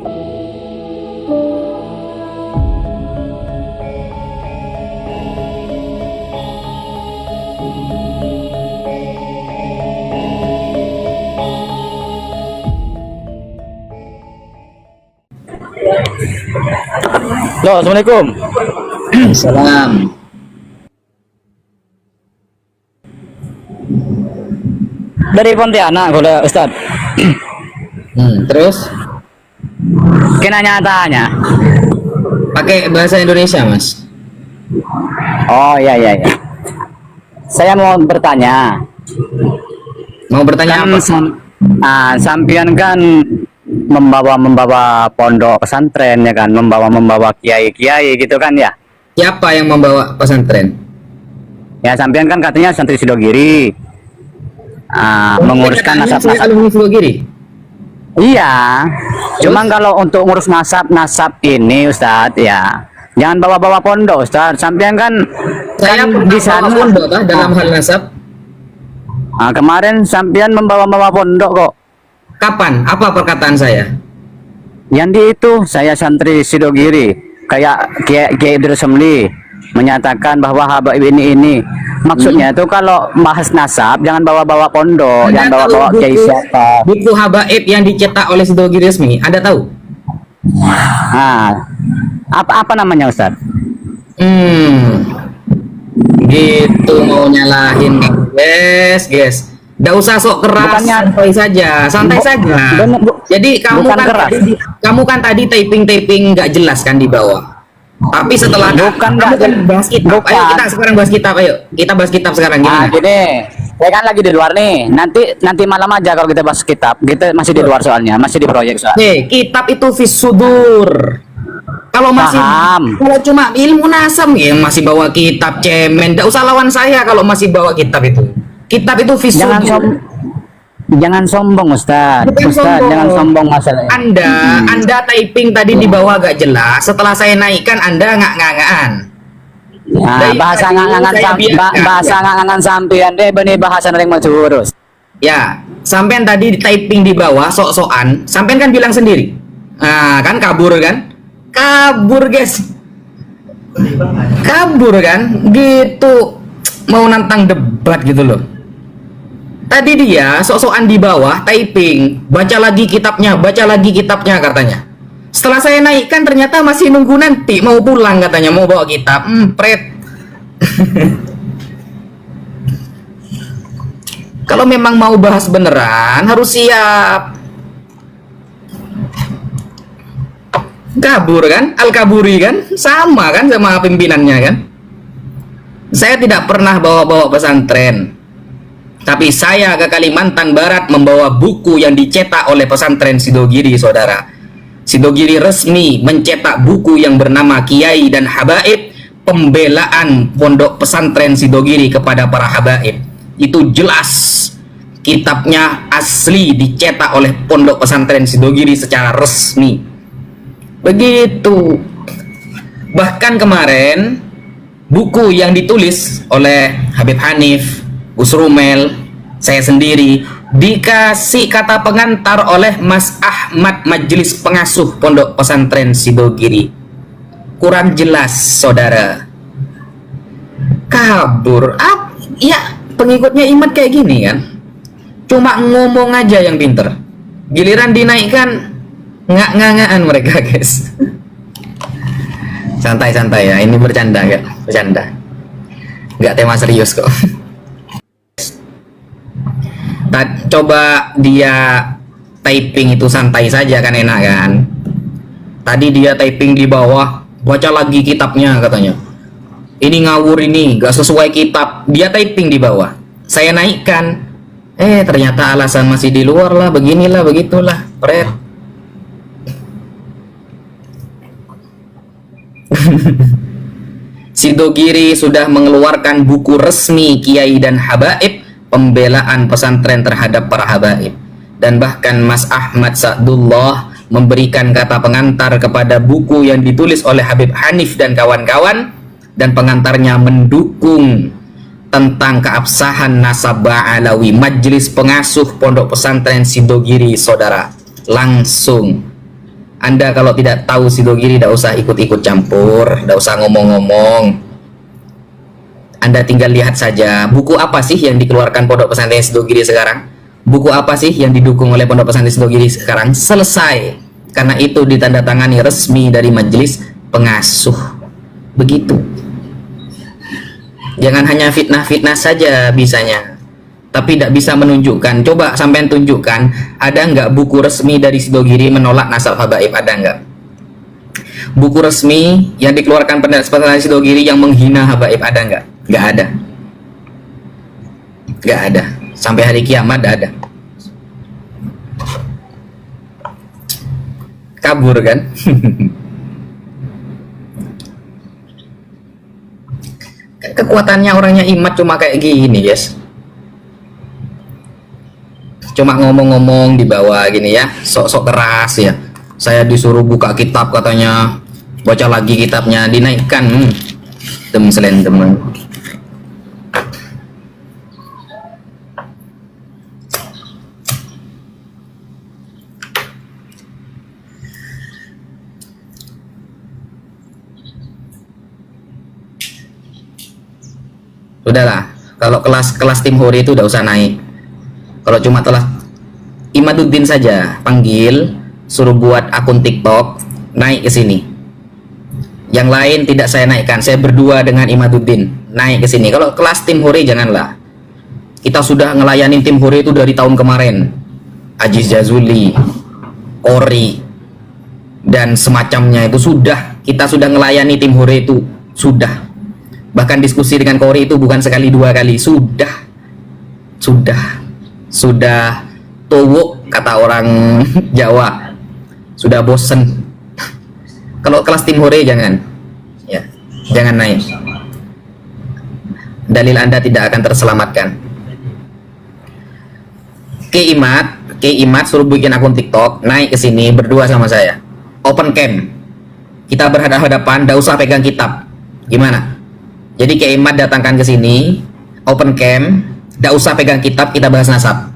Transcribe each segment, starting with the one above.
Halo, assalamualaikum. Salam. Dari Pontianak, boleh Ustad. Terus Kena nyatanya. pakai bahasa Indonesia, Mas. Oh iya iya iya. Saya mau bertanya. Mau bertanya apa? Sampian kan membawa pondok pesantren ya kan, membawa kiai gitu kan ya. Siapa yang membawa pesantren? Ya sampian kan katanya santri Sidogiri. Menguruskan Saya nasab-nasab. alumni Sidogiri. Iya. Cuman kalau untuk ngurus nasab ini Ustadz ya, jangan bawa-bawa pondok Ustadz. Sampian kan Saya kan di sana pondok dalam hal nasab. Kemarin sampian membawa pondok kok. Kapan? Apa perkataan saya? Yang di itu saya santri Sidogiri, kayak Kiai Idrus Semli menyatakan bahwa Habaib ini. Maksudnya itu kalau bahas nasab jangan bawa-bawa pondok, Anda jangan tahu bawa-bawa kiai siapa. buku Habaib yang dicetak oleh Sidogiri resmi? Anda tahu? Apa namanya Ustaz? Gitu mau nyalahin, guys. Nggak usah sok keras, Bukannya- santai saja. Jadi kamu bukan kan keras. tadi typing nggak jelas kan di bawah. Tapi setelah Bukan kamu nggak kan bahas kitab. bukan. Ayo kita sekarang bahas kitab. Ayo kita bahas kitab sekarang. Gimana? Gini, saya kan lagi di luar nih. Nanti malam aja kalau kita bahas kitab. Kita masih di luar soalnya, masih di proyek soal. Kitab itu fisudur. Kalau masih Paham. kalau cuma ilmu nasab ya masih bawa kitab cemen. Nggak usah lawan saya kalau masih bawa kitab itu. Kitab itu fisudur. Jangan sombong Ustaz. Bukan Ustaz, sombong. jangan sombong masalahnya. Anda typing tadi di bawah agak jelas. Setelah saya naikkan, Anda ngak-ngakan. Dari Bahasa tadi ngangan saya biarkan. bahasa ngangan sampean deh benih bahasa yang majurus. Ya, sampean tadi di typing di bawah sok-sokan, sampean kan bilang sendiri. Kan kabur kan? Kabur, guys. Kabur kan? Gitu. Mau nantang debat gitu loh. Tadi dia sok-sokan di bawah typing, baca lagi kitabnya katanya. Setelah saya naikkan ternyata masih nunggu nanti mau pulang katanya, mau bawa kitab. Pret. Kalau memang mau bahas beneran harus siap. Kabur kan? Al-Kaburi kan? Sama kan sama pimpinannya kan? Saya tidak pernah bawa-bawa pesantren. Tapi saya ke Kalimantan Barat membawa buku yang dicetak oleh pesantren Sidogiri, saudara. Sidogiri resmi mencetak buku yang bernama Kiai dan Habaib, pembelaan pondok pesantren Sidogiri kepada para habaib. Itu jelas. Kitabnya asli dicetak oleh pondok pesantren Sidogiri secara resmi. Begitu. Bahkan kemarin buku yang ditulis oleh Habib Hanif, Gus Rumel, saya sendiri dikasih kata pengantar oleh Mas Ahmad Majelis Pengasuh Pondok Pesantren Sidogiri. Kurang jelas, saudara. Kabur. Ya, pengikutnya Imat kayak gini kan. Cuma ngomong aja yang pinter. Giliran dinaikkan ngak-ngakaan mereka, guys. Santai-santai ya, ini bercanda ya, bercanda. Nggak tema serius kok. Coba dia typing itu santai saja kan, enak kan. Tadi dia typing di bawah, baca lagi kitabnya katanya. Ini ngawur, ini gak sesuai kitab. Dia typing di bawah, saya naikkan. Ternyata alasan masih di luar lah, beginilah, begitulah. Pret. Sidogiri sudah mengeluarkan buku resmi Kiai dan Habaib, pembelaan pesantren terhadap para habaib. Dan bahkan Mas Ahmad Sa'dullah memberikan kata pengantar kepada buku yang ditulis oleh Habib Hanif dan kawan-kawan, dan pengantarnya mendukung tentang keabsahan nasab Alawi. Majelis Pengasuh Pondok Pesantren Sidogiri, saudara, langsung Anda kalau tidak tahu Sidogiri, tidak usah ikut-ikut campur, tidak usah ngomong-ngomong. Anda tinggal lihat saja buku apa sih yang dikeluarkan Pondok Pesantren Sidogiri sekarang. Buku apa sih yang didukung oleh Pondok Pesantren Sidogiri sekarang. Selesai. Karena itu ditandatangani resmi dari majelis pengasuh. Begitu. Jangan hanya fitnah-fitnah saja bisanya, tapi tidak bisa menunjukkan. Coba sampean tunjukkan, ada nggak buku resmi dari Sidogiri menolak nasab habaib? Ada nggak? Buku resmi yang dikeluarkan pesantren Sidogiri yang menghina habaib? Ada nggak? Nggak ada. Nggak ada. Sampai hari kiamat nggak ada. Kabur kan? Kekuatannya orangnya imat cuma kayak gini, guys. Cuma ngomong-ngomong di bawah gini ya, sok-sok keras ya. Saya disuruh buka kitab katanya, baca lagi kitabnya, dinaikkan. Dem selendem. Udahlah, kalau kelas tim Hori itu udah usah naik. Kalau cuma telah Imaduddin saja panggil, suruh buat akun TikTok, naik ke sini. Yang lain tidak saya naikkan, saya berdua dengan Imaduddin naik ke sini. Kalau kelas tim Hori janganlah. Kita sudah ngelayanin tim Hori itu dari tahun kemarin. Aziz Jazuli, Ori, dan semacamnya itu sudah. Kita sudah ngelayani tim Hori itu sudah. Bahkan diskusi dengan Kori itu bukan sekali dua kali, sudah tuwuk kata orang Jawa, sudah bosen. Kalau kelas tim Hore jangan, ya jangan naik. Dalil Anda tidak akan terselamatkan. Imat suruh bikin akun TikTok, naik ke sini berdua sama saya, open cam, kita berhadapan-hadapan, tidak usah pegang kitab. Gimana? Jadi Imat datangkan ke sini, open cam, tidak usah pegang kitab, kita bahas nasab.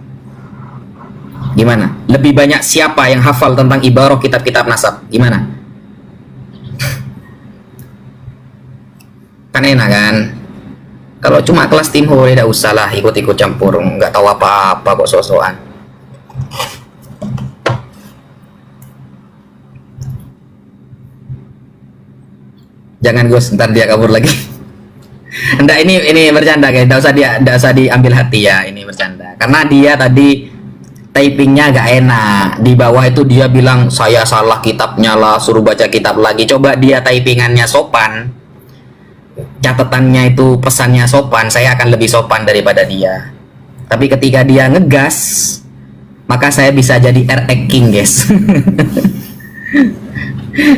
Gimana? Lebih banyak siapa yang hafal tentang ibarah kitab-kitab nasab? Gimana? Kan enak kan? Kalau cuma kelas tim Hore, tidak usah lah ikut-ikut campur, nggak tahu apa-apa kok so-soan. Jangan Gus, ntar dia kabur lagi. Enggak, ini bercanda guys, enggak usah diambil hati ya, ini bercanda. Karena dia tadi typingnya gak enak. Di bawah itu dia bilang saya salah kitabnya lah, suruh baca kitab lagi. Coba dia typingannya sopan, catatannya itu pesannya sopan, saya akan lebih sopan daripada dia. Tapi ketika dia ngegas, maka saya bisa jadi R-King guys.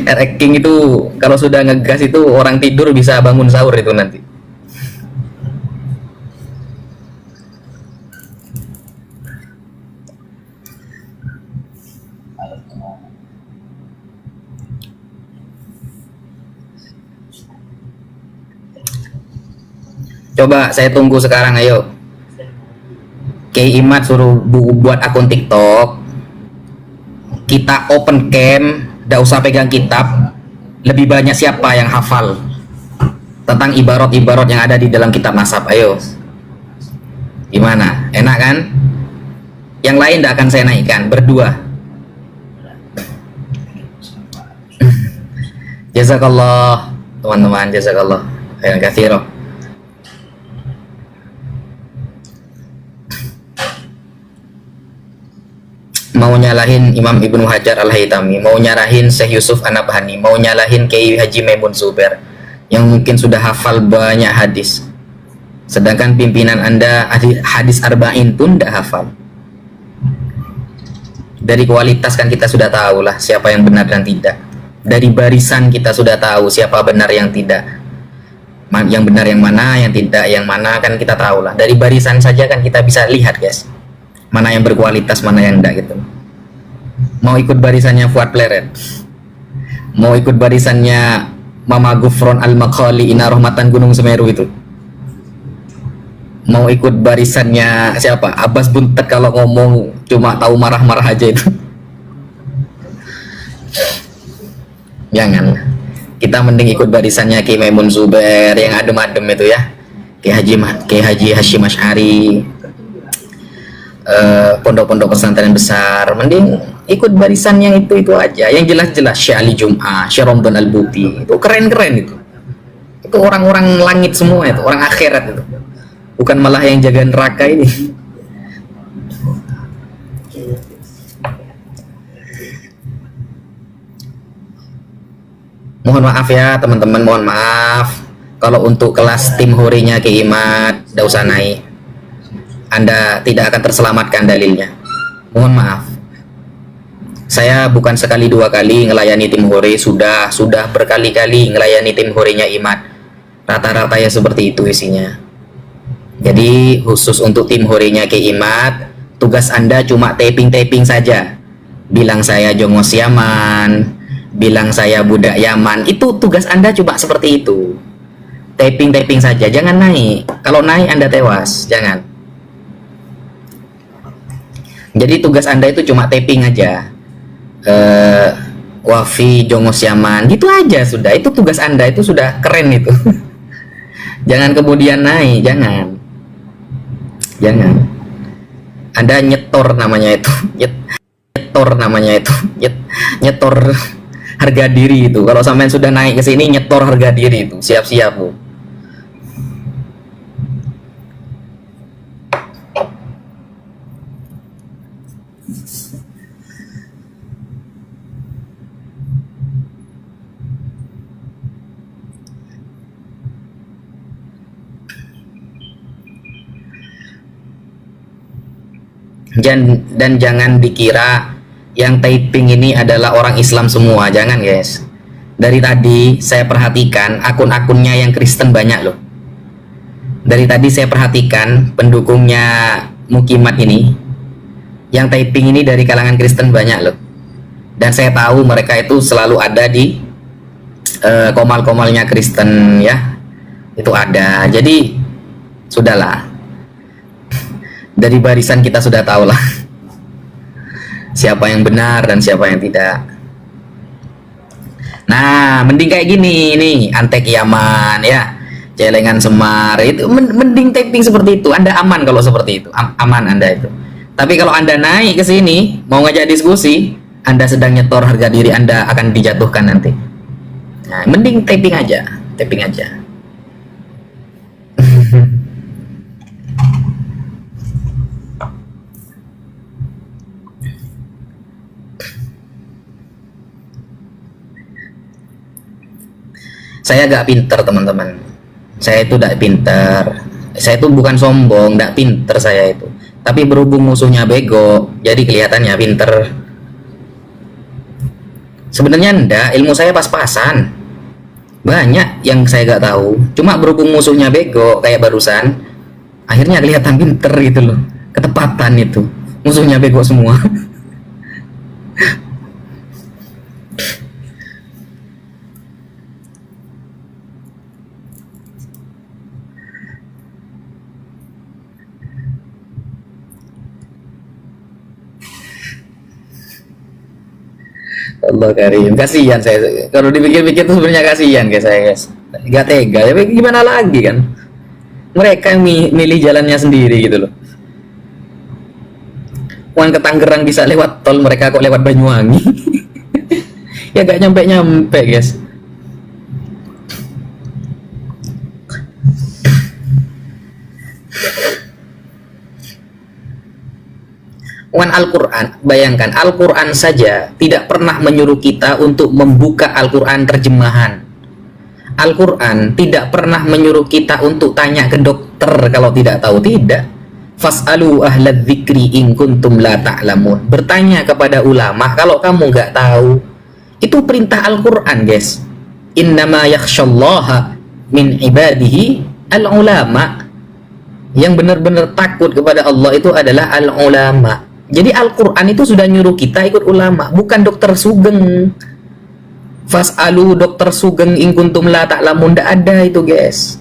R-King itu kalau sudah ngegas itu orang tidur bisa bangun sahur itu nanti. Coba saya tunggu sekarang, ayo. Imat suruh buat akun TikTok, kita open cam, tidak usah pegang kitab. Lebih banyak siapa yang hafal tentang ibarat-ibarat yang ada di dalam kitab nasab? Ayo, gimana? Enak kan? Yang lain tidak akan saya naikkan, berdua. Jazakallah teman-teman, jazakallah khairan katsira. Mau nyalahin Imam Ibnu Hajar Al-Haytami, mau nyalahin Syekh Yusuf An-Nabhani, mau nyalahin Kiai Haji Maimun Zubair yang mungkin sudah hafal banyak hadis, sedangkan pimpinan Anda hadis arba'in pun tidak hafal. Dari kualitas kan kita sudah tahu lah siapa yang benar dan tidak. Dari barisan kita sudah tahu siapa benar yang tidak, yang benar yang mana, yang tidak yang mana, kan kita tahu lah. Dari barisan saja kan kita bisa lihat guys, mana yang berkualitas, mana yang enggak gitu. Mau ikut barisannya Fuad Pleret, mau ikut barisannya Mama Gufron Al-Makhali Ina Rahmatan Gunung Semeru itu, mau ikut barisannya siapa, Abbas Buntet kalau ngomong cuma tahu marah-marah aja itu. Jangan. Kita mending ikut barisannya Ki Maimun Zubair yang adem-adem itu ya. Ki Haji Hashim Asy'ari, pondok-pondok pesantren besar, mending ikut barisan yang itu aja, yang jelas-jelas. Syekh Ali Jum'ah, Syekh Romdon Al-Buti, itu keren-keren itu orang-orang langit semua, itu orang akhirat itu, bukan malah yang jaga neraka ini. Mohon maaf ya teman-teman, mohon maaf kalau untuk kelas tim horinya Ki Imad tidak usah naik, Anda tidak akan terselamatkan dalilnya. Mohon maaf. Saya bukan sekali dua kali ngelayani tim hore, sudah berkali-kali ngelayani tim horenya Imad. Rata-rata ya seperti itu isinya. Jadi khusus untuk tim horenya Ki Imad, tugas Anda cuma taping saja. Bilang saya Jongos Yaman, bilang saya budak Yaman, itu tugas Anda cuma seperti itu. Taping saja, jangan naik. Kalau naik Anda tewas, jangan. Jadi tugas Anda itu cuma taping aja. Wafi Jongos Yaman, gitu aja sudah. Itu tugas Anda, itu sudah keren itu. Jangan kemudian naik, jangan. Anda nyetor namanya itu. Nyetor harga diri itu. Kalau sampean sudah naik ke sini, nyetor harga diri itu. Siap-siap, Bu. Dan jangan dikira yang typing ini adalah orang Islam semua, jangan guys. Dari tadi saya perhatikan akun-akunnya yang Kristen banyak loh. Dari tadi saya perhatikan pendukungnya Mukimat ini, yang typing ini dari kalangan Kristen banyak loh. Dan saya tahu mereka itu selalu ada di komal-komalnya Kristen ya, itu ada. Jadi sudahlah, dari barisan kita sudah tahu lah siapa yang benar dan siapa yang tidak. Nah, mending kayak gini nih, Antek Yaman ya, Celengan Semar, itu mending taping seperti itu. Anda aman kalau seperti itu, aman Anda itu. Tapi kalau Anda naik ke sini mau ngajak diskusi, Anda sedang nyetor harga diri Anda, akan dijatuhkan nanti. Nah, mending taping aja. Saya gak pinter teman-teman, saya itu gak pinter, saya itu bukan sombong, gak pinter saya itu, tapi berhubung musuhnya bego jadi kelihatannya pinter. Sebenarnya enggak, ilmu saya pas-pasan, banyak yang saya gak tahu, cuma berhubung musuhnya bego kayak barusan, akhirnya kelihatan pinter gitu loh, ketepatan itu, musuhnya bego semua. Allah karim, kasihan saya. Kalau dipikir-pikir tuh sebenarnya kasihan guys saya guys. Gak tega, tapi gimana lagi kan? Mereka yang milih jalannya sendiri gitu loh. Wan ke Tangerang bisa lewat tol, mereka kok lewat Banyuwangi. Ya gak nyampe guys. Wan Al-Quran, bayangkan Al-Quran saja tidak pernah menyuruh kita untuk membuka Al-Quran terjemahan. Al-Quran tidak pernah menyuruh kita untuk tanya ke dokter kalau tidak tahu, tidak. Fas'alu ahlad dzikri in kuntum la ta'lamun. Bertanya kepada ulama kalau kamu nggak tahu. Itu perintah Al-Quran guys. Innama yakhsyallaha min ibadihi al-ulama. Yang benar-benar takut kepada Allah itu adalah al-ulama. Jadi Al-Quran itu sudah nyuruh kita ikut ulama, bukan dokter Sugeng. Fas'alu dokter Sugeng in kuntum la ta'lamun, ndak ada itu guys.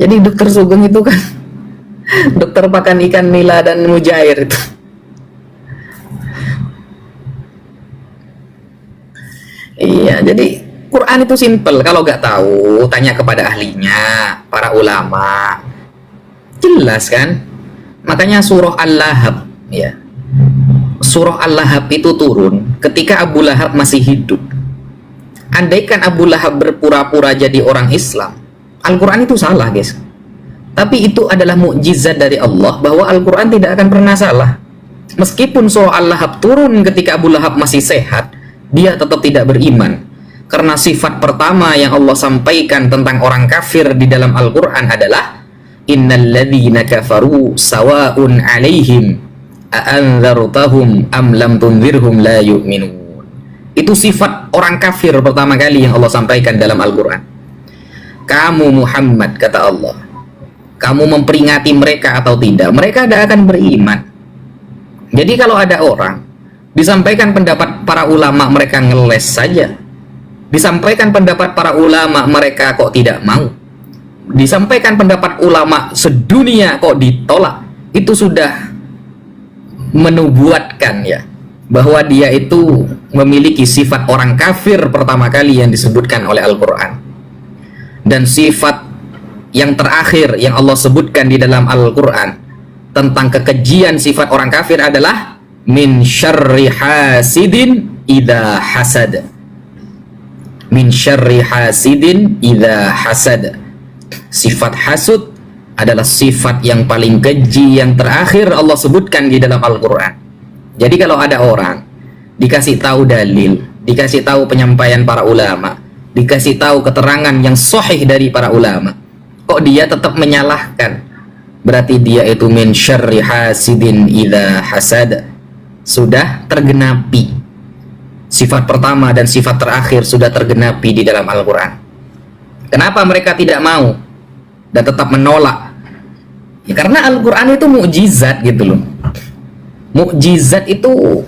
Jadi dokter Sugeng itu kan dokter pakan ikan nila dan mujair itu. Iya, jadi Quran itu simple. Kalau nggak tahu, tanya kepada ahlinya, para ulama. Jelas kan? Makanya surah Al-Lahab, ya. Surah Al-Lahab itu turun ketika Abu Lahab masih hidup. Andaikan Abu Lahab berpura-pura jadi orang Islam, Al-Quran itu salah, guys. Tapi itu adalah mukjizat dari Allah bahwa Al-Quran tidak akan pernah salah. Meskipun surah Al-Lahab turun ketika Abu Lahab masih sehat, dia tetap tidak beriman. Karena sifat pertama yang Allah sampaikan tentang orang kafir di dalam Al-Quran adalah innal ladzina kafaru sawa'un 'alaihim a'anzartahum am lam tunzirhum la yu'minun. Itu sifat orang kafir pertama kali yang Allah sampaikan dalam Al-Quran. Kamu Muhammad, kata Allah, kamu memperingati mereka atau tidak, mereka tidak akan beriman. Jadi kalau ada orang disampaikan pendapat para ulama, mereka ngeles saja. Disampaikan pendapat para ulama, mereka kok tidak mau. Disampaikan pendapat ulama sedunia kok ditolak. Itu sudah menubuatkan, ya, bahwa dia itu memiliki sifat orang kafir pertama kali yang disebutkan oleh Al-Quran. Dan sifat yang terakhir yang Allah sebutkan di dalam Al-Quran tentang kekejian sifat orang kafir adalah min syarri hasidin idha hasad. Min syarri hasidin idha hasad. Sifat hasud adalah sifat yang paling keji yang terakhir Allah sebutkan di dalam Al-Quran. Jadi kalau ada orang dikasih tahu dalil, dikasih tahu penyampaian para ulama, dikasih tahu keterangan yang sahih dari para ulama, kok dia tetap menyalahkan, berarti dia itu min syarri hasidin idza hasad. Sudah tergenapi sifat pertama dan sifat terakhir, sudah tergenapi di dalam Al-Quran. Kenapa mereka tidak mau dan tetap menolak? Ya, karena Al-Quran itu mukjizat gitu loh. Mukjizat itu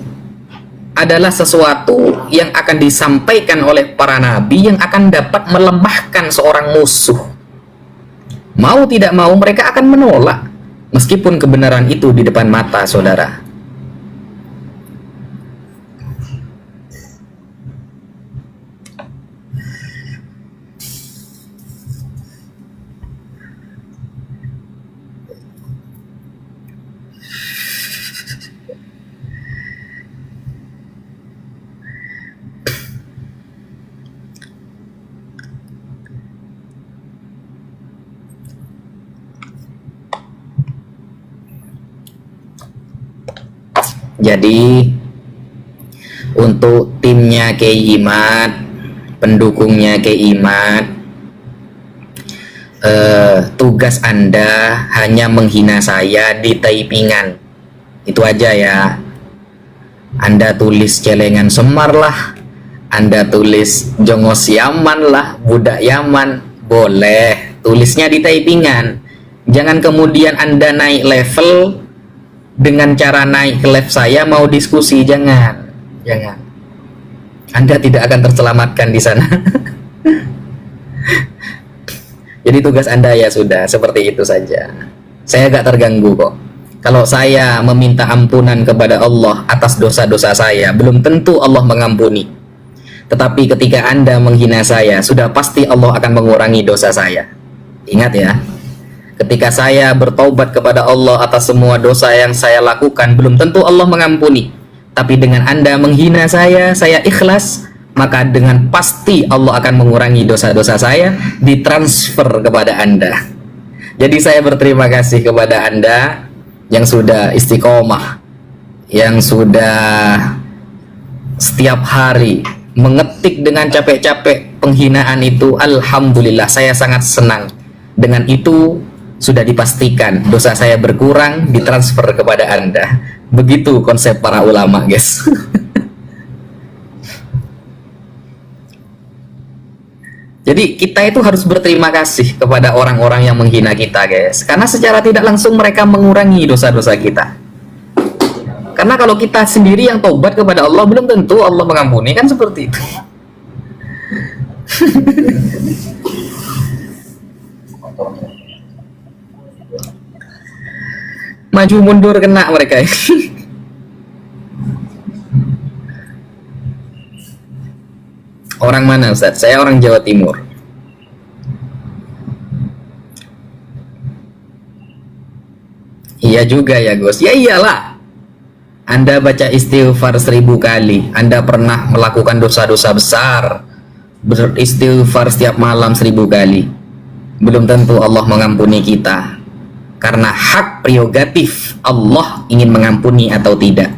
adalah sesuatu yang akan disampaikan oleh para nabi yang akan dapat melemahkan seorang musuh. Mau tidak mau mereka akan menolak, meskipun kebenaran itu di depan mata saudara. Jadi untuk timnya Kiai Imad, pendukungnya Kiai Imad, tugas Anda hanya menghina saya di typingan. Itu aja ya. Anda tulis celengan Semar lah, Anda tulis Jongos Yaman lah, budak Yaman, boleh. Tulisnya di typingan. Jangan kemudian Anda naik level dengan cara naik ke live saya mau diskusi, jangan. Anda tidak akan terselamatkan di sana. Jadi tugas Anda ya sudah seperti itu saja. Saya gak terganggu kok. Kalau saya meminta ampunan kepada Allah atas dosa-dosa saya, belum tentu Allah mengampuni. Tetapi ketika Anda menghina saya, sudah pasti Allah akan mengurangi dosa saya. Ingat ya. Ketika saya bertaubat kepada Allah atas semua dosa yang saya lakukan, belum tentu Allah mengampuni. Tapi dengan Anda menghina saya ikhlas, maka dengan pasti Allah akan mengurangi dosa-dosa saya, ditransfer kepada Anda. Jadi saya berterima kasih kepada Anda yang sudah istiqomah, yang sudah setiap hari mengetik dengan capek-capek penghinaan itu. Alhamdulillah, saya sangat senang. Dengan itu sudah dipastikan dosa saya berkurang, ditransfer kepada Anda. Begitu konsep para ulama, guys. Jadi kita itu harus berterima kasih kepada orang-orang yang menghina kita, guys. Karena secara tidak langsung mereka mengurangi dosa-dosa kita. Karena kalau kita sendiri yang taubat kepada Allah, belum tentu Allah mengampuni, kan seperti itu. Maju mundur kena mereka. Orang mana Ustaz? Saya orang Jawa Timur. Iya juga ya Gus. Ya iyalah. Anda baca istighfar 1000 kali, Anda pernah melakukan dosa-dosa besar, beristighfar setiap malam 1000 kali, belum tentu Allah mengampuni kita. Karena hak prerogatif Allah ingin mengampuni atau tidak.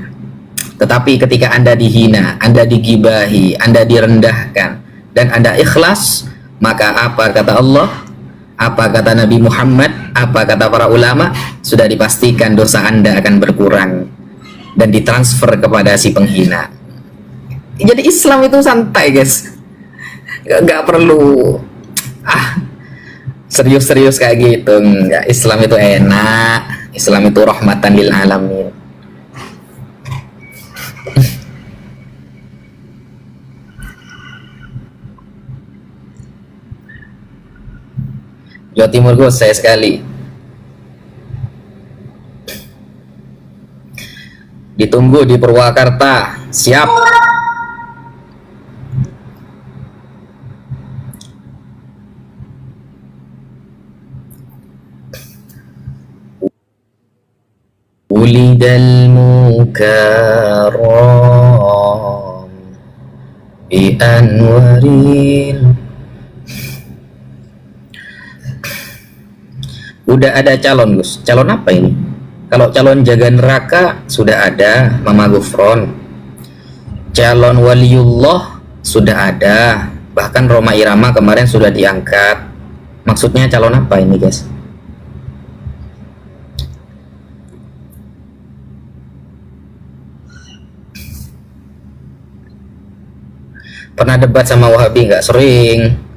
Tetapi ketika Anda dihina, Anda digibahi, Anda direndahkan, dan Anda ikhlas, maka apa kata Allah, apa kata Nabi Muhammad, apa kata para ulama, sudah dipastikan dosa Anda akan berkurang dan ditransfer kepada si penghina. Jadi Islam itu santai guys, nggak perlu serius-serius kayak gitu. Nggak, Islam itu enak, Islam itu rahmatan lil alamin. Jawa Timur Gus, saya sekali. Ditunggu di Purwakarta. Siap. Ulidal mukarram bi anwarin. Udah ada calon Gus. Calon apa ini? Kalau calon jaga neraka sudah ada, Mama Gufron. Calon waliullah sudah ada, bahkan Roma Irama kemarin sudah diangkat. Maksudnya calon apa ini guys? Pernah debat sama Wahabi nggak? Sering.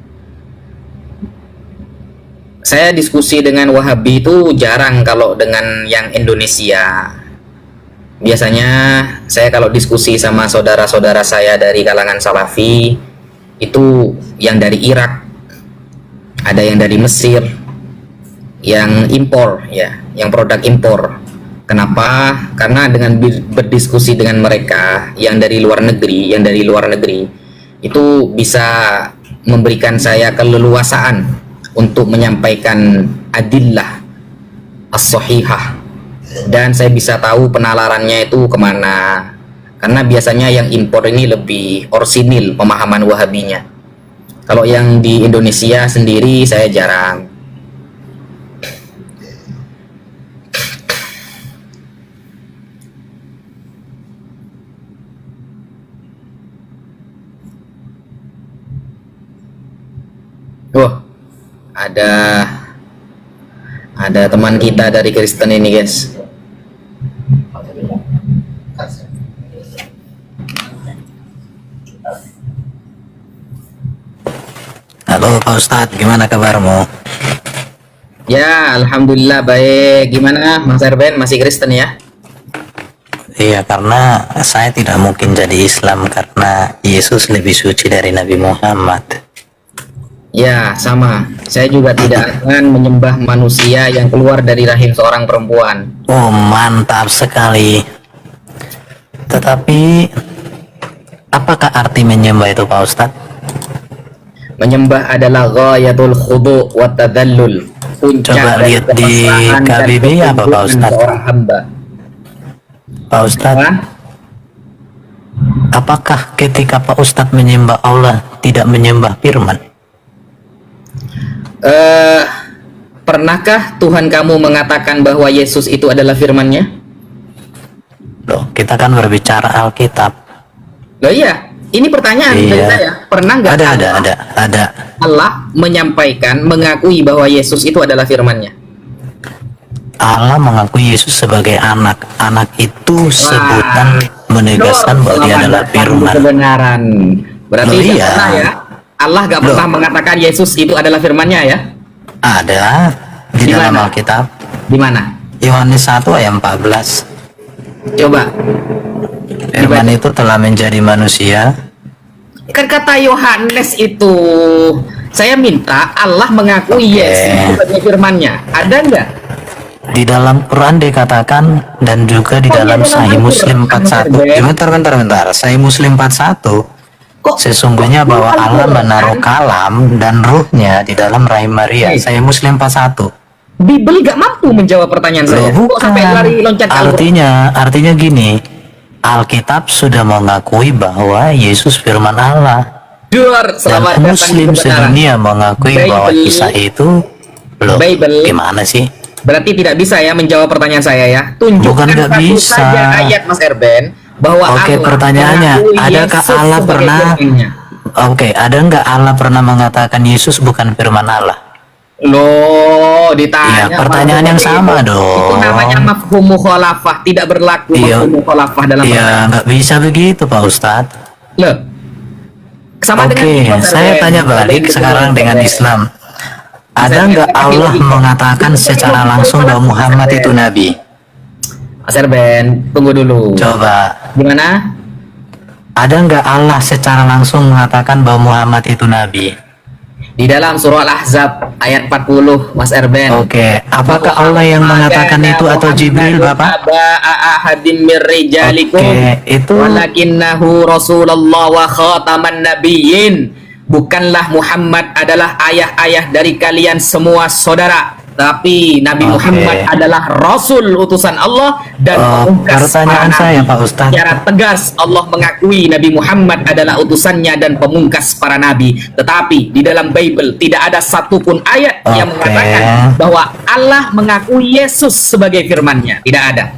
Saya diskusi dengan Wahabi itu jarang kalau dengan yang Indonesia. Biasanya saya kalau diskusi sama saudara-saudara saya dari kalangan Salafi itu yang dari Irak, ada yang dari Mesir, yang impor ya, yang produk impor. Kenapa? Karena dengan berdiskusi dengan mereka yang dari luar negeri, itu bisa memberikan saya keleluasaan untuk menyampaikan adillah as-sahihah, dan saya bisa tahu penalarannya itu kemana. Karena biasanya yang impor ini lebih orsinil pemahaman Wahabinya. Kalau yang di Indonesia sendiri saya jarang. Ada teman kita dari Kristen ini guys. Halo Pak Ustadz, gimana kabarmu? Ya, alhamdulillah baik. Gimana Mas Erben, masih Kristen ya? Iya, karena saya tidak mungkin jadi Islam karena Yesus lebih suci dari Nabi Muhammad. Ya, sama. Saya juga tidak akan menyembah manusia yang keluar dari rahim seorang perempuan. Oh, mantap sekali. Tetapi, apakah arti menyembah itu Pak Ustadz? Menyembah adalah ghayatul khudu' wa tadallul. Puncak Coba dari lihat di kepasrahan dan KBB apa Pak ketundukan Ustadz? seorang hamba. Pak Ustadz, apakah ketika Pak Ustadz menyembah Allah tidak menyembah firman? Pernahkah Tuhan kamu mengatakan bahwa Yesus itu adalah firman-Nya? Loh, kita kan berbicara Alkitab. Loh iya, ini pertanyaan dari Iya. saya. Pernah nggak Ada. Allah menyampaikan, mengakui bahwa Yesus itu adalah firman-Nya? Allah mengakui Yesus sebagai anak. Anak itu sebutan menegaskan bahwa dia adalah firman. Kebenaran. Berarti Loh, nggak iya. pernah ya? Allah gak pernah mengatakan Yesus itu adalah firman-Nya ya? Ada di Di dalam mana? Alkitab. Di mana? Yohanes 1 ayat 14. Coba. Firman itu telah menjadi manusia. Kan kata Yohanes itu, saya minta Allah mengakui Yesus sebagai firman-Nya. Ada nggak? Di dalam Quran dikatakan, dan juga di Oh, iya, dalam dalam Sahih Al-Quran, Muslim 41. Mas Arben. Bentar. Sahih Muslim 41 Kok Sesungguhnya bahwa Allah menaruh kalam dan ruhnya di dalam rahim Maria. Saya Muslim 41. Bible gak mampu menjawab pertanyaan saya? Loh, Kok sampai lari bukan. loncat ke Al-Quran? Artinya gini. Alkitab sudah mengakui bahwa Yesus firman Allah. Dur, Dan selamat datang di Muslim kebenaran. sedunia mengakui bahwa Bible. kisah itu. Loh, Bible. gimana sih? Berarti tidak bisa ya menjawab pertanyaan saya ya. Tunjukkan Bukan nggak satu bisa. saja ayat Mas Erben bahwa Oke, Allah pertanyaannya, mengakui adakah Yesus Allah sebagai pernah firman-Nya. Oke, ada nggak Allah pernah mengatakan Yesus bukan firman Allah? Loh, ditanya. Iya, pertanyaan yang sama itu. dong. Itu namanya mafhum mukhalafah, tidak berlaku Iya. mafhum mukhalafah dalam Ya, nggak bisa begitu, Pak Ustadz. Loh. Sama Oke, dengan saya tanya balik sekarang dengan Islam. Ada nggak Allah mengatakan secara langsung bahwa Muhammad itu Nabi? Mas Erben, tunggu dulu. Coba, Gimana? ada nggak Allah secara langsung mengatakan bahwa Muhammad itu Nabi? Di dalam surah Al-Ahzab ayat 40, Mas Erben. Oke, apakah Allah yang mengatakan itu atau Jibril, Bapak? Ahadim mir rijalikum Oke, itu walakinnahu Rasulullah wa khataman nabiyyin. Bukanlah Muhammad adalah ayah-ayah dari kalian semua saudara, tapi Nabi Oke. Muhammad adalah Rasul utusan Allah dan pemungkas pertanyaan para saya, nabi. Pak Ustadz. Secara tegas Allah mengakui Nabi Muhammad adalah utusannya dan pemungkas para nabi. Tetapi di dalam Bible tidak ada satupun ayat yang Oke. mengatakan bahwa Allah mengakui Yesus sebagai firman-Nya. Tidak ada.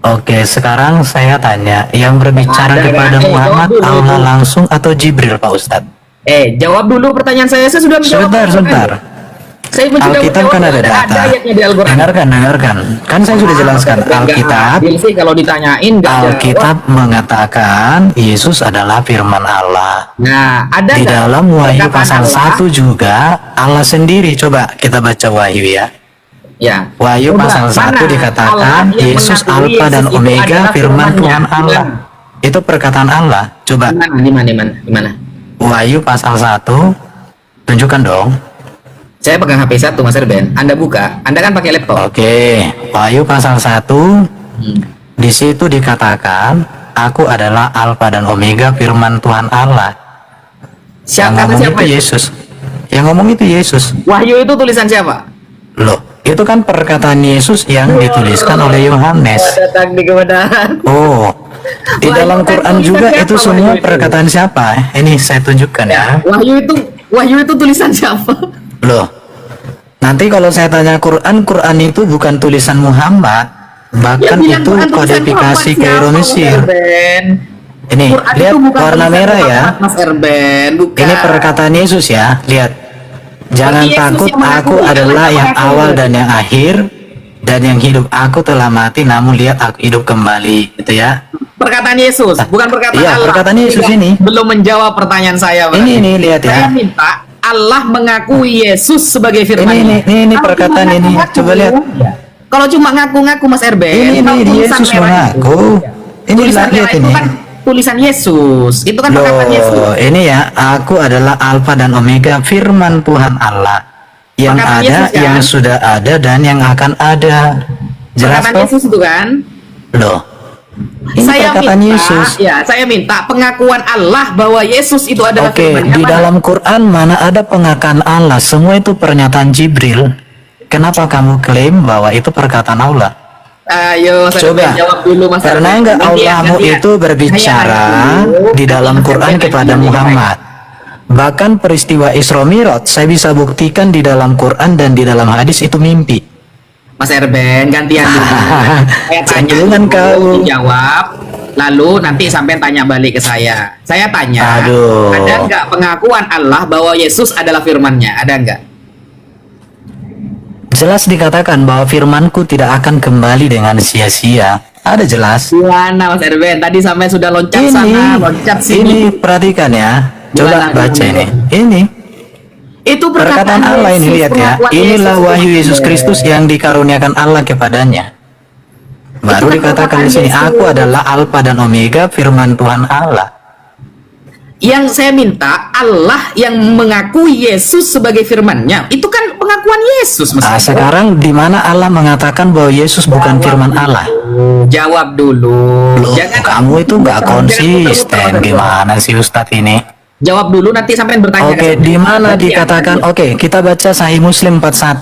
Oke, sekarang saya tanya, yang berbicara Ada, kepada kan? Muhammad Jawab dulu. Allah langsung atau Jibril, Pak Ustadz? Jawab dulu pertanyaan saya. Saya sudah menjawab. Sebentar. Saya pun sudah Alkitab menjawab. kan ada Ada data. ayatnya di Al-Quran. Dengarkan. Kan saya sudah jelaskan. Nggak Alkitab, adil sih kalau ditanyain nggak jawab. Alkitab mengatakan Yesus adalah firman Allah. Nah, ada Di nggak dalam Wahyu perkataan pasal Allah? 1 juga Allah sendiri. Coba kita baca Wahyu ya. Ya. Wahyu Coba, pasal 1 mana dikatakan Allah yang Yesus mengakui Alfa dan Yesus itu Omega adalah firman firman-Nya? Tuhan Allah. Itu perkataan Allah. Coba Di mana? Wahyu pasal 1. Tunjukkan dong. Saya pegang HP 1, Mas Erben. Anda buka. Anda kan pakai laptop. Oke, Wahyu pasal 1. Hmm. Di situ dikatakan, aku adalah Alfa dan Omega firman Tuhan Allah. Yang Kata ngomong siapa itu Yesus. Yang ngomong itu Yesus. Wahyu itu tulisan siapa? Loh, itu kan perkataan Yesus yang dituliskan oleh Yohanes. Datang di kebenaran. Oh, di Wahyu dalam kan Quran tulisan juga siapa, itu semua Wahyu itu? perkataan siapa? Ini saya tunjukkan ya. Wahyu itu tulisan siapa? Loh, nanti kalau saya tanya Quran, Quran itu bukan tulisan Muhammad, bahkan bilang itu Quran tulisan kodifikasi Muhammad Kairo siapa, Mas Mesir. Erben? Ini Quran lihat itu bukan warna tulisan merah ya. Muhammad, Mas Erben, bukan. Ini perkataan Yesus ya. Lihat. Jangan Yesus takut, yang aku mengakui, adalah Allah yang mengakui. awal dan yang akhir dan yang hidup. Aku telah mati, namun lihat aku hidup kembali. Gitu ya. Perkataan Yesus, bukan perkataan Iya, Allah. perkataan Yesus Tidak, ini. belum menjawab pertanyaan saya. Mas. Ini lihat ya. Saya minta Allah mengakui Yesus sebagai firman-Nya. Ini Kalau perkataan cuma ini. ngaku-ngaku, Coba lihat. Kalau cuma ngaku-ngaku Mas Erben, Ini kalau tulisan Yesus merah mengaku. Ini tulisan lihat merah itu ini. kan tulisan Yesus. Itu kan perkataan Yesus. Loh, ini ya, aku adalah Alfa dan Omega, firman Tuhan Allah. Yang Perkataan ada, Yesus, kan? yang sudah ada, dan yang akan ada. Jelas Perkataan kok? Yesus itu kan. Loh, ini perkataan Yesus. Ya, saya minta pengakuan Allah bahwa Yesus itu adalah Oke, firman-Nya. di Mana? dalam Quran mana ada pengakuan Allah? Semua itu pernyataan Jibril. Kenapa kamu klaim bahwa itu perkataan Allah? Ayo, Mas Coba. Erben, jawab dulu Mas Karena Erben. enggak Gantian, Allahmu gantian. itu berbicara Saya nanya di dulu. dalam Mas Quran Erben, kepada gantian. Muhammad. Bahkan peristiwa Isra Mi'raj saya bisa buktikan di dalam Quran dan di dalam hadis itu mimpi. Mas Erben, gantian dulu. Saya tanya Jangan dulu, kau. dijawab. Lalu nanti sampai tanya balik ke saya. Saya tanya, Aduh. ada nggak pengakuan Allah bahwa Yesus adalah firman-Nya? Ada nggak? Jelas dikatakan bahwa firmanku tidak akan kembali dengan sia-sia. Ada jelas. Gimana Mas Erben? Tadi sampai sudah loncat sana, loncat sini. Ini perhatikan ya. Coba Gimana, baca gimana? ini. Itu Perkataan Allah ini, Yesus, lihat ya. pengakuan Inilah Yesus, wahyu Yesus Mas Kristus Erben. yang dikaruniakan Allah kepadanya. Baru Itu kan dikatakan di sini, perkataan aku Yesus. adalah Alfa dan Omega, firman Tuhan Allah. Yang saya minta Allah yang mengakui Yesus sebagai firman-Nya. Itu kan pengakuan Yesus, Mas. Nah, sekarang di mana Allah mengatakan bahwa Yesus bukan firman Allah? Jawab dulu. Loh, kamu itu nggak konsisten. muter-muter. Gimana sih Ustadz ini? Jawab dulu nanti sampean bertanya. Oke, di mana dikatakan? Oke, kita baca Sahih Muslim 41.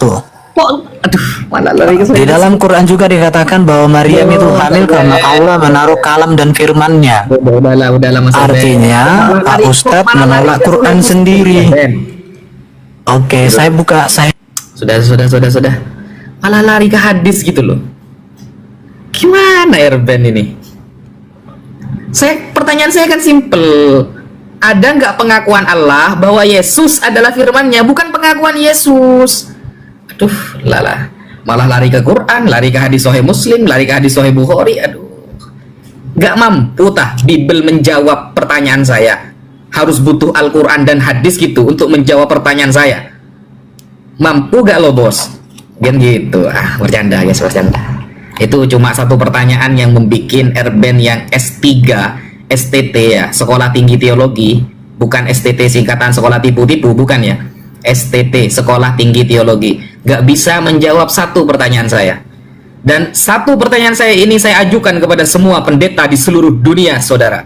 Kok aduh, mana lari ke Di dalam Quran juga dikatakan bahwa Maryam itu hamil karena Allah menaruh kalam dan firman-Nya. Udahlah Mas Erben. Artinya, Pak Ustadz menolak Quran sendiri. Oke, saya buka saya. Sudah. Malah lari ke hadis gitu loh. Gimana Erben ini? Pertanyaan saya kan simple. Ada nggak pengakuan Allah bahwa Yesus adalah firman-Nya, bukan pengakuan Yesus? Aduh, lala. Malah lari ke Quran, lari ke hadis Sahih Muslim, lari ke hadis Sahih Bukhari. Aduh. Nggak mampu tah Bible menjawab pertanyaan saya. Harus butuh Al-Quran dan hadis gitu untuk menjawab pertanyaan saya. Mampu gak lo bos? Kan gitu. Bercanda guys, bercanda. Itu cuma satu pertanyaan yang membuat Erben yang S3 STT ya, Sekolah Tinggi Teologi, bukan STT singkatan sekolah tipu-tipu, bukan ya. STT, Sekolah Tinggi Teologi, gak bisa menjawab satu pertanyaan saya. Dan satu pertanyaan saya ini saya ajukan kepada semua pendeta di seluruh dunia, saudara.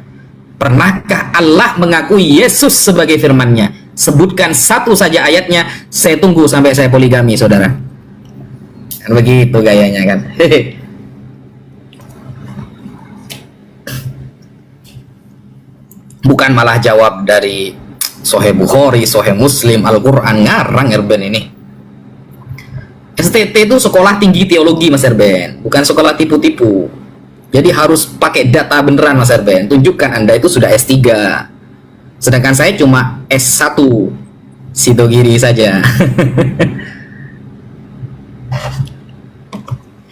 Pernahkah Allah mengakui Yesus sebagai firman-Nya? Sebutkan satu saja ayatnya, saya tunggu sampai saya poligami, saudara. Kan begitu gayanya kan. Hehe. Bukan malah jawab dari Sahih Bukhari, Sahih Muslim, Al-Quran. Ngarang Erben ini. STT itu Sekolah Tinggi Teologi Mas Erben, bukan sekolah tipu-tipu. Jadi harus pakai data beneran Mas Erben. Tunjukkan Anda itu sudah S3. Sedangkan saya cuma S1 Sidogiri saja.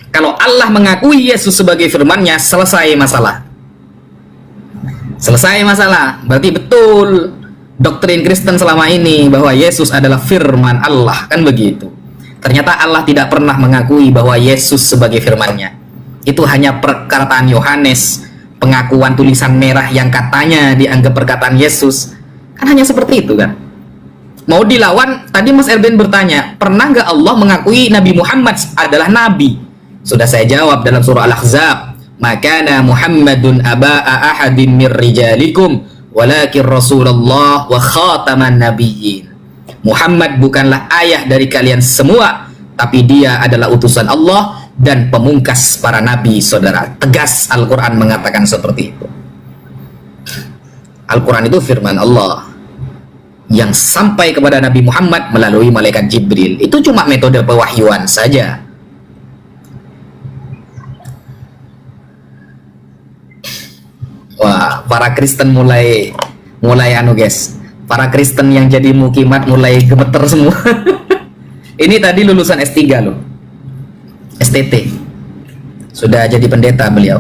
Kalau Allah mengakui Yesus sebagai firman-Nya, selesai masalah. Selesai masalah. Berarti betul doktrin Kristen selama ini bahwa Yesus adalah firman Allah, kan begitu. Ternyata Allah tidak pernah mengakui bahwa Yesus sebagai firman-Nya. Itu hanya perkataan Yohanes, pengakuan tulisan merah yang katanya dianggap perkataan Yesus. Kan hanya seperti itu kan. Mau dilawan, tadi Mas Erben bertanya, pernah nggak Allah mengakui Nabi Muhammad adalah Nabi? Sudah saya jawab dalam surah Al-Ahzab. Makana Muhammadun aba'a ahadin mir rijalikum walakin Rasulullah wa khataman nabiyyin. Muhammad bukanlah ayah dari kalian semua, tapi dia adalah utusan Allah dan pemungkas para nabi, saudara. Tegas Al-Quran mengatakan seperti itu. Al-Quran itu firman Allah yang sampai kepada Nabi Muhammad melalui malaikat Jibril. Itu cuma metode pewahyuan saja. Wah, para Kristen mulai anu guys. Para Kristen yang jadi mukimat mulai gemeter semua. Ini tadi lulusan S3 loh. STT. Sudah jadi pendeta beliau.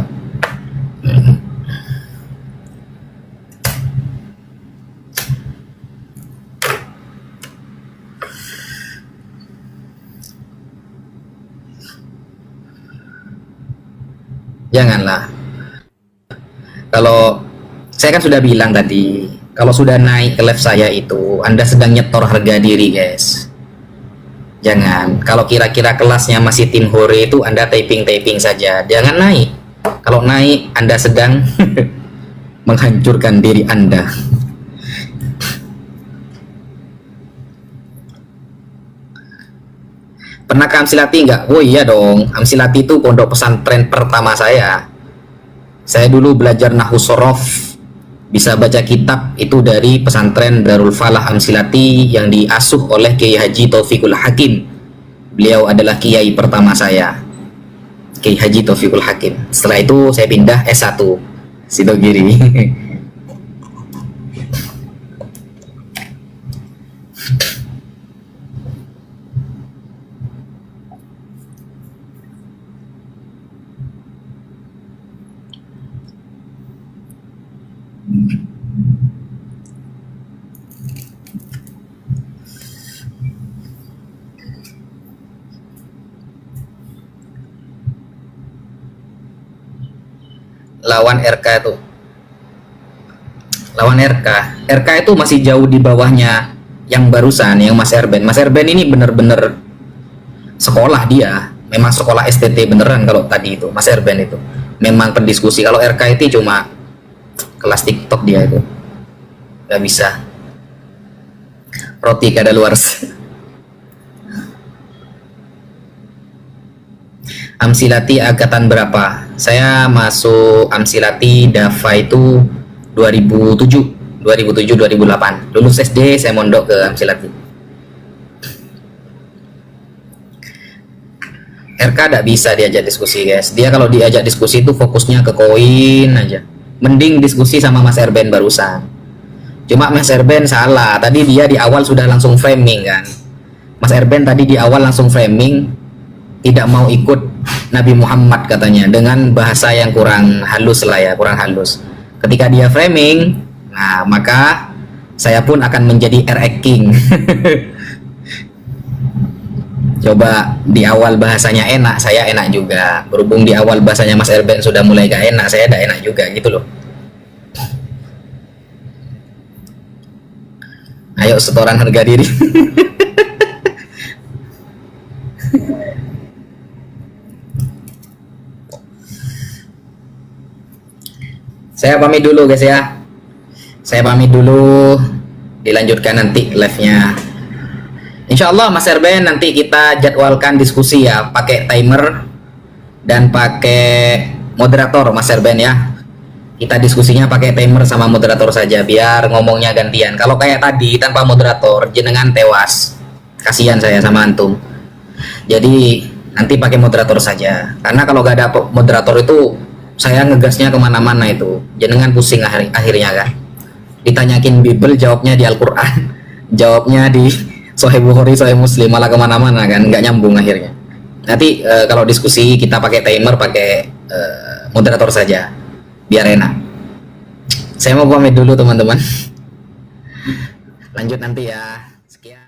Janganlah. Kalau saya kan sudah bilang tadi, kalau sudah naik ke level saya itu, Anda sedang nyetor harga diri, guys. Jangan. Kalau kira-kira kelasnya masih tim hore itu, Anda typing saja. Jangan naik. Kalau naik, Anda sedang menghancurkan diri Anda. Pernah ke Amsilati nggak? Oh iya dong. Amsilati itu pondok pesantren pertama saya. Saya dulu belajar Nahwu Shorof, bisa baca kitab itu dari pesantren Darul Falah Amsilati yang diasuh oleh Kiai Haji Taufikul Hakim. Beliau adalah kiai pertama saya, Kiai Haji Taufikul Hakim. Setelah itu saya pindah S1 Sidogiri. Lawan RK itu, lawan RK itu masih jauh di bawahnya yang barusan, yang Mas Erben. Mas Erben ini bener-bener sekolah, dia memang sekolah STT beneran. Kalau tadi itu Mas Erben itu memang pendiskusi. Kalau RK itu cuma kelas TikTok, dia itu nggak bisa. Roti kadaluarsa. Amsilati angkatan berapa? Saya masuk Amsilati Dava itu 2007 2008. Lulus SD saya mondok ke Amsilati. RK tidak bisa diajak diskusi guys. Dia kalau diajak diskusi itu fokusnya ke koin aja. Mending diskusi sama Mas Erben barusan. Cuma Mas Erben salah. Tadi dia di awal sudah langsung framing kan. Mas Erben tadi di awal langsung framing, tidak mau ikut Nabi Muhammad katanya, dengan bahasa yang kurang halus lah ya, kurang halus. Ketika dia framing, nah maka saya pun akan menjadi RX King. Coba di awal bahasanya enak, saya enak juga. Berhubung di awal bahasanya Mas Erben sudah mulai gak enak, saya gak enak juga gitu loh. Ayo setoran harga diri. Saya pamit dulu guys ya. Saya pamit dulu. Dilanjutkan nanti live-nya. Insya Allah Mas Erben nanti kita jadwalkan diskusi ya, pakai timer dan pakai moderator Mas Erben ya. Kita diskusinya pakai timer sama moderator saja biar ngomongnya gantian. Kalau kayak tadi tanpa moderator jenengan tewas. Kasihan saya sama antum. Jadi nanti pakai moderator saja. Karena kalau gak ada moderator itu saya ngegasnya kemana-mana itu, jenengan pusing akhirnya kan. Ditanyakin Bible jawabnya di Al-Quran, jawabnya di Sahih Bukhari, Sahih Muslim, malah kemana-mana kan, nggak nyambung akhirnya. Nanti kalau diskusi kita pakai timer, pakai moderator saja biar enak. Saya mau pamit dulu teman-teman. Lanjut nanti ya. Sekian.